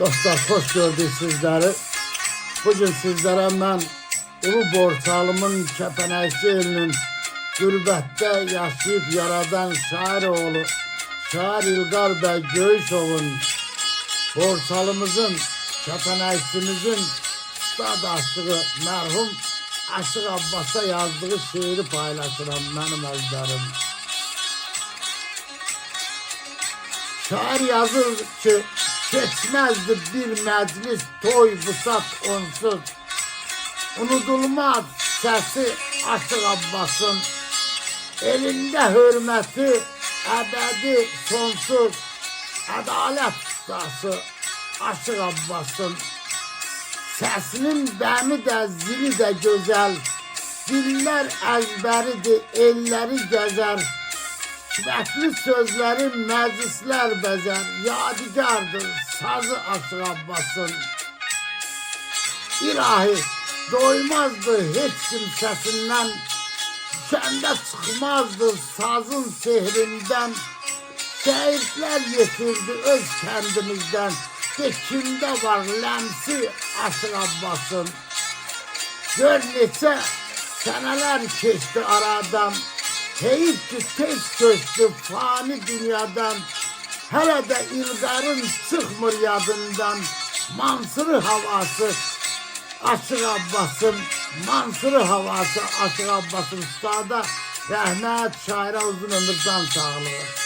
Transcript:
Dostlar, hoş gördük sizleri. Bugün sizlere ben Ulu Borçalımın Kəpənəkçi elinin qürbətdə yaşayıp yaradan şair oğlu Şair İlqar bəy Göyüşovun Borçalımızın, Kəpənəkçimizin ustad aşığı mərhum Aşıq Abbas'a yazdığı şiiri paylaşıram benim özlerim. Şair yazır ki, geçmezdi bir meclis, toy, busat onsuz. Unudulmaz sesi Aşıq Abbas'ın. Elinde hürmeti ebedi sonsuz. Adalet ustası Aşıq Abbas'ın. Sesinin bəmi de zili de güzel. Diller ezberidir, elleri gezer. Hikmetli sözleri meclisler bezer. Yadigardır sazı Aşıq Abbas'ın. İlahi doymazdı hiç kimsesinden. Kende çıkmazdı sazın sehrinden. Şehitler getirdi öz kendimizden. De kimde var lemsi Aşıq Abbas'ın. Gör neçə seneler geçti aradan. Heyif ki tez köçtü fani dünyadan. Hele de İlgar'ın çıkmır yadından. Mansırı havası Aşıq Abbas'ın. Mansırı havası Aşıq Abbas'ın. Ustada rahmet, şaire uzun ömür, can sağlığı.